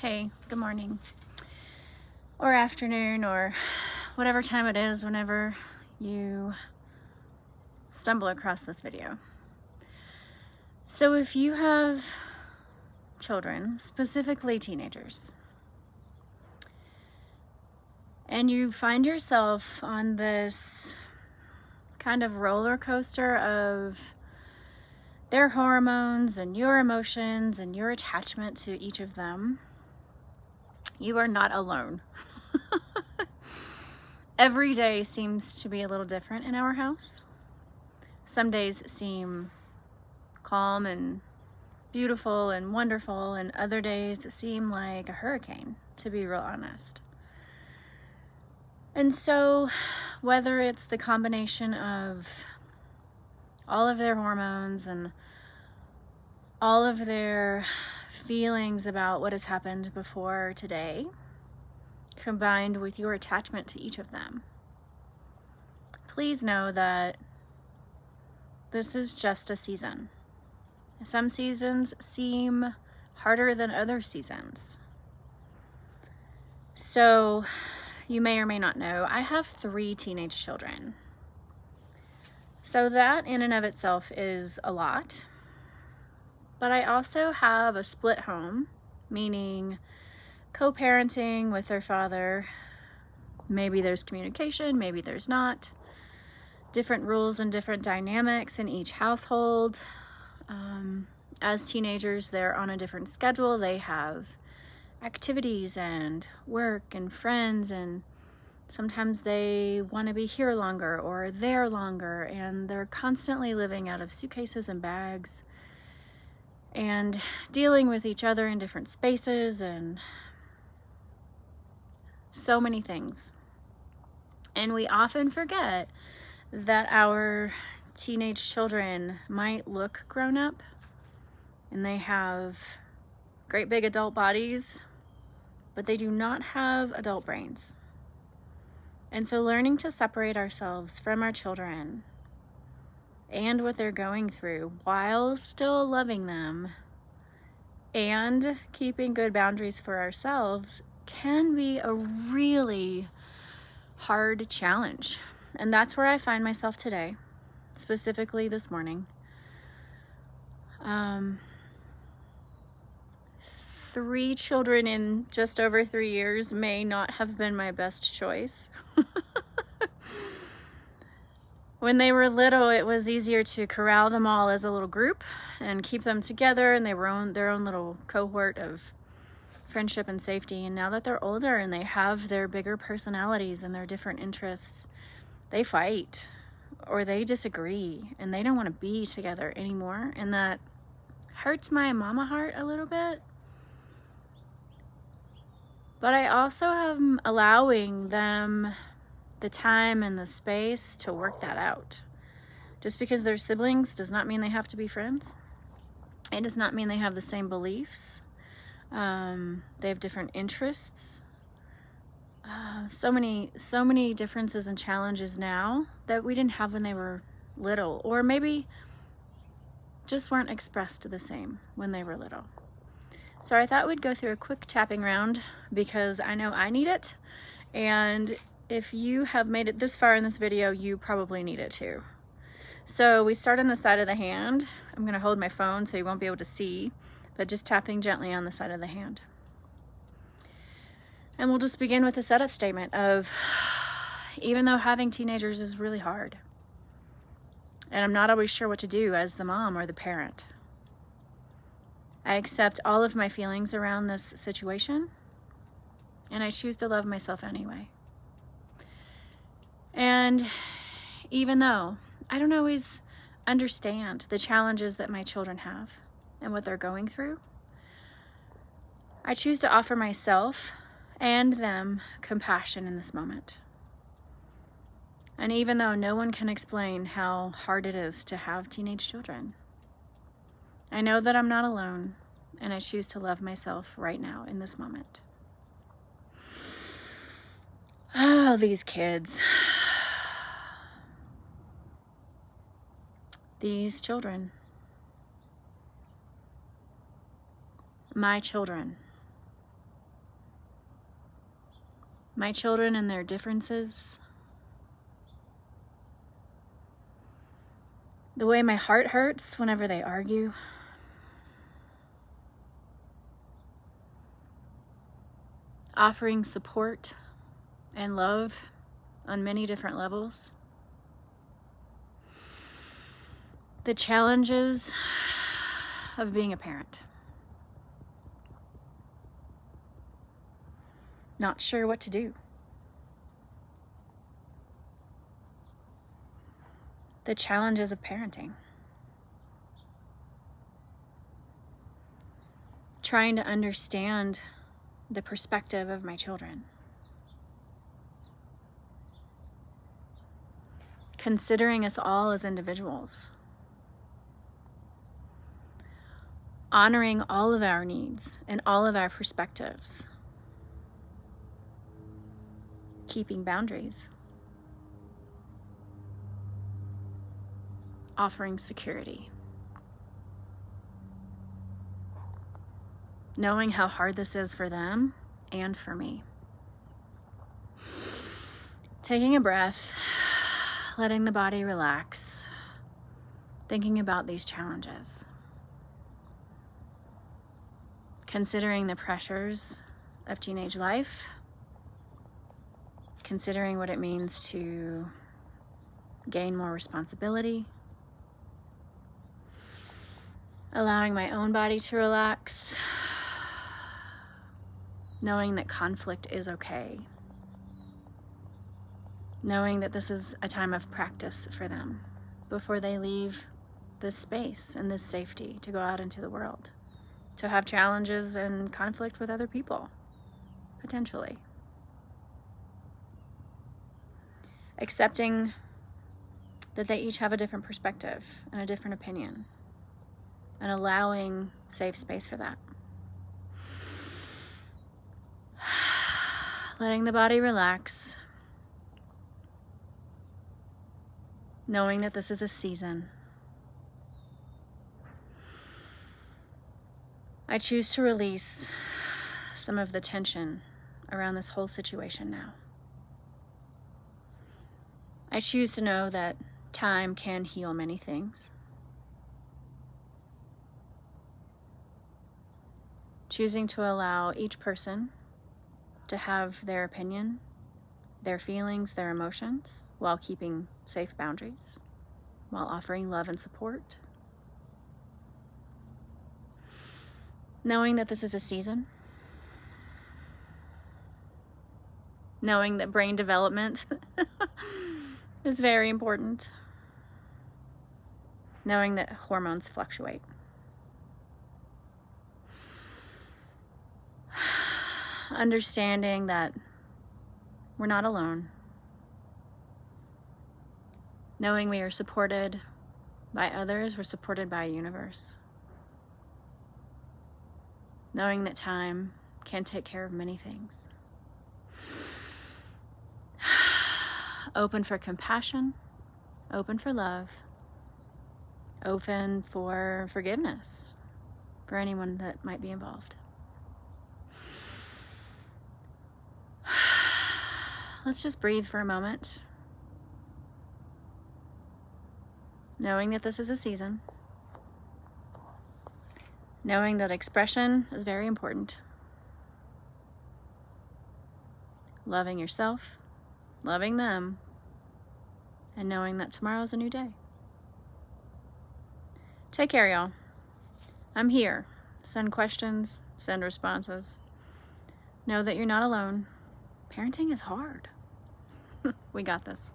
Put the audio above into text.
Hey, good morning, or afternoon, or whatever time it is whenever you stumble across this video. So if you have children, specifically teenagers, and you find yourself on this kind of roller coaster of their hormones and your emotions and your attachment to each of them, you are not alone. Every day seems to be a little different in our house. Some days seem calm and beautiful and wonderful, and other days seem like a hurricane, to be real honest. And so, whether it's the combination of all of their hormones and all of their feelings about what has happened before today, combined with your attachment to each of them, please know that this is just a season. Some seasons seem harder than other seasons. So, you may or may not know, I have 3 teenage children. So that in and of itself is a lot. But I also have a split home, meaning co-parenting with their father. Maybe there's communication, maybe there's not. Different rules and different dynamics in each household. As teenagers, they're on a different schedule. They have activities and work and friends, and sometimes they want to be here longer or there longer, and they're constantly living out of suitcases and bags and dealing with each other in different spaces and so many things. And we often forget that our teenage children might look grown up and they have great big adult bodies, but they do not have adult brains. And so learning to separate ourselves from our children and what they're going through while still loving them and keeping good boundaries for ourselves can be a really hard challenge. And that's where I find myself today, specifically this morning. 3 children in just over 3 years may not have been my best choice. When they were little, it was easier to corral them all as a little group and keep them together, and they were their own little cohort of friendship and safety. And now that they're older and they have their bigger personalities and their different interests, they fight or they disagree and they don't want to be together anymore. And that hurts my mama heart a little bit. But I also am allowing them the time and the space to work that out. Just because they're siblings does not mean they have to be friends. It does not mean they have the same beliefs. They have different interests. So many differences and challenges now that we didn't have when they were little, or maybe just weren't expressed the same when they were little. So I thought we'd go through a quick tapping round because I know I need it, and if you have made it this far in this video, you probably need it too. So we start on the side of the hand. I'm going to hold my phone so you won't be able to see, but just tapping gently on the side of the hand. And we'll just begin with a setup statement of, even though having teenagers is really hard, and I'm not always sure what to do as the mom or the parent, I accept all of my feelings around this situation, and I choose to love myself anyway. And even though I don't always understand the challenges that my children have and what they're going through, I choose to offer myself and them compassion in this moment. And even though no one can explain how hard it is to have teenage children, I know that I'm not alone, and I choose to love myself right now in this moment. Oh, these kids. These children. My children. my children and their differences, the way my heart hurts whenever they argue, offering support and love on many different levels, the challenges of being a parent. Not sure what to do. The challenges of parenting. Trying to understand the perspective of my children. Considering us all as individuals. Honoring all of our needs and all of our perspectives. Keeping boundaries. Offering security. Knowing how hard this is for them and for me. Taking a breath, letting the body relax, thinking about these challenges. Considering the pressures of teenage life, considering what it means to gain more responsibility, allowing my own body to relax, knowing that conflict is okay, knowing that this is a time of practice for them before they leave this space and this safety to go out into the world, to have challenges and conflict with other people, potentially. Accepting that they each have a different perspective and a different opinion, and allowing safe space for that. Letting the body relax, knowing that this is a season. I choose to release some of the tension around this whole situation now. I choose to know that time can heal many things. Choosing to allow each person to have their opinion, their feelings, their emotions, while keeping safe boundaries, while offering love and support. Knowing that this is a season. Knowing that brain development is very important. Knowing that hormones fluctuate. Understanding that we're not alone. Knowing we are supported by others, we're supported by a universe. Knowing that time can take care of many things. Open for compassion, open for love, open for forgiveness for anyone that might be involved. Let's just breathe for a moment, knowing that this is a season, knowing that expression is very important, loving yourself, loving them, and knowing that tomorrow is a new day. Take care, y'all. I'm here. Send questions, send responses. Know that you're not alone. Parenting is hard. We got this.